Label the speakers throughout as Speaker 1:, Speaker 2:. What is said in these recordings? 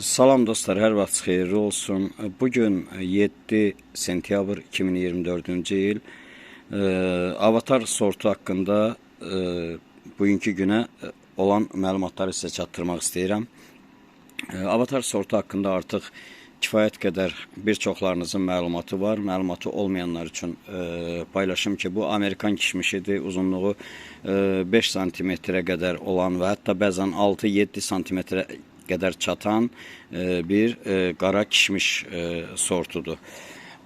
Speaker 1: Salam dostlar, hər vaxt xeyirli olsun. Bugün 7 sentyabr 2024-cü il. Avatar sortu haqqında bugünkü günə olan məlumatları sizə çatdırmaq istəyirəm. Avatar sortu haqqında artıq kifayət qədər bir çoxlarınızın məlumatı var. Məlumatı olmayanlar üçün paylaşım ki, bu Amerikan kişmişidir. Uzunluğu 5 santimetrə qədər olan və hətta bəzən 6-7 santimetrə qədər çatan bir qara kişmiş sortudur.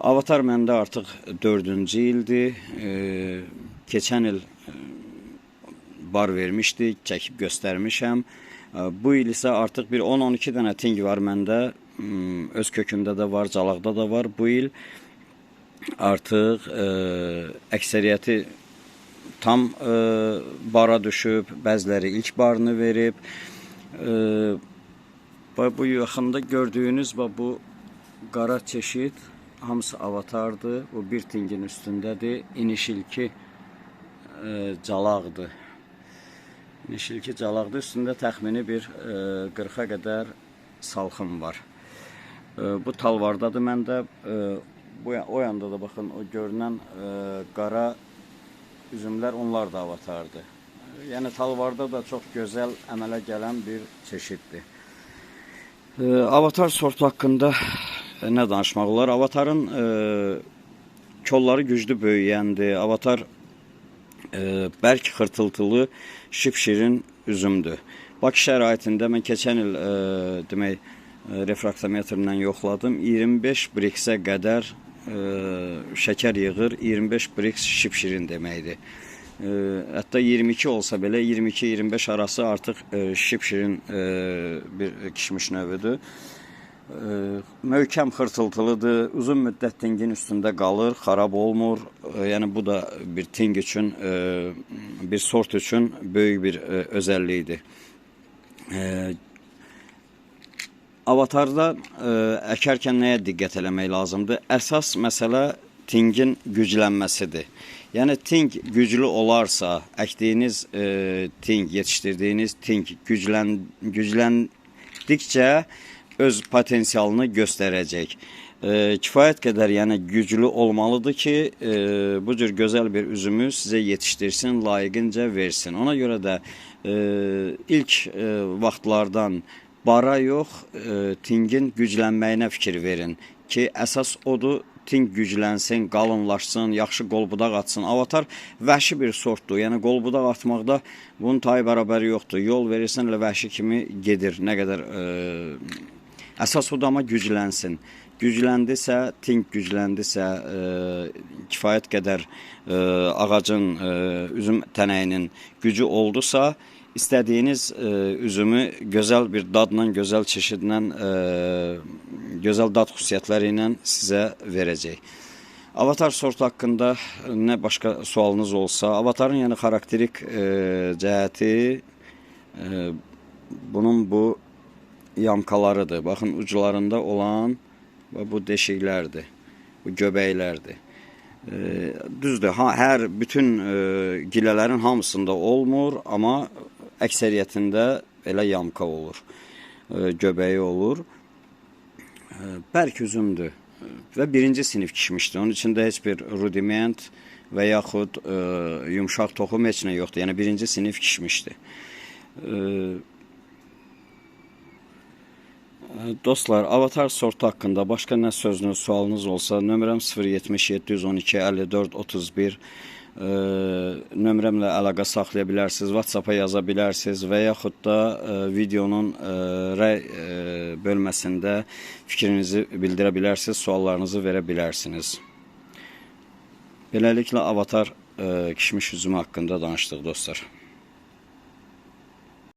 Speaker 1: Avatar məndə artıq 4-cü ildir. Keçən il bar vermişdik, çəkib göstərmişəm. Bu il isə artıq bir 10-12 dənə ting var məndə. Öz kökümdə də var, calaqda da var. Bu il artıq əksəriyyəti tam bara düşüb, bəziləri ilk barını verib. Bu yaxında gördüyünüz bu qara çeşid hamısı avatardır. Bu bir tingin üstündədir. İnişilki calaqdır. İnişilki calaqdır. Üstündə təxmini bir 40-a qədər salxım var. Bu talvardadır məndə. O yanda da baxın, o görünən qara üzümlər, onlar da avatardır. Yəni talvarda da çox gözəl əmələ gələn bir çeşiddir. Avatar sortu haqqında nə danışmaq olar? Avatarın kolları güclü böyüyəndir. Avatar bərk xırtıltılı, şipşirin üzümdür. Bakı şəraitində mən keçən il demək refraktometrlə yoxladım. 25 briksə qədər şəkər yığır, 25 briks şipşirin deməkdir. Hətta 22 olsa belə 22-25 arası artıq şipşirin bir kişmiş növüdür. Möhkəm xırtıltılıdır, uzun müddət tingin üstündə qalır, xarab olmur. Yəni bu da bir ting üçün, bir sort üçün böyük bir özəlliyidir. Avatarda əkərkən nəyə diqqət eləmək lazımdır? Əsas məsələ tingin güclənməsidir. Yəni ting güclü olarsa, əkdiyiniz ting, yetişdirdiyiniz ting gücləndikcə öz potensialını göstərəcək. Kifayət qədər yəni güclü olmalıdır ki, bu cür gözəl bir üzümü sizə yetişdirsin, layiqincə versin. Ona görə də ilk vaxtlardan bara yox, tingin güclənməyinə fikir verin ki, əsas odur, ting güclənsin, qalınlaşsın, yaxşı qol-budaq atsın. Avatar vəhşi bir sortdur. Yəni qol-budaq atmaqda bunun tayı bərabəri yoxdur. Yol verirsən elə vəhşi kimi gedir. Nə qədər əsas odur, amma güclənsin. Gücləndisə, ting gücləndisə, kifayət qədər ağacın, üzüm tənəyinin gücü oldusa, İstədiyiniz üzümü gözəl bir dadla, gözəl çeşidlə, gözəl dad xüsusiyyətləri ilə sizə verəcək. Avatar sortu haqqında nə başqa sualınız olsa, avatarın yəni xarakterik cəhəti bunun bu yamkalarıdır. Baxın, uclarında olan bu deşiklərdir, bu göbəklərdir. Düzdür, hər bütün gilələrin hamısında olmur, amma əksəriyyətində elə yamka olur, göbəyi olur. Bərk üzümdür və birinci sinif kişmişdir. Onun içində heç bir rudiment və yaxud yumşaq toxum heç nə yoxdur. Yəni birinci sinif kişmişdir. Dostlar, avatar sortu haqqında başqa nə sözünüz, sualınız olsa, nömrəm 070 712 54 31 nömrəmlə əlaqə saxlaya bilərsiniz, WhatsApp-a yaza bilərsiniz və yaxud da videonun rəy bölməsində fikrinizi bildirə bilərsiniz, suallarınızı verə bilərsiniz. Beləliklə, avatar kişmiş üzümü haqqında danışdıq dostlar.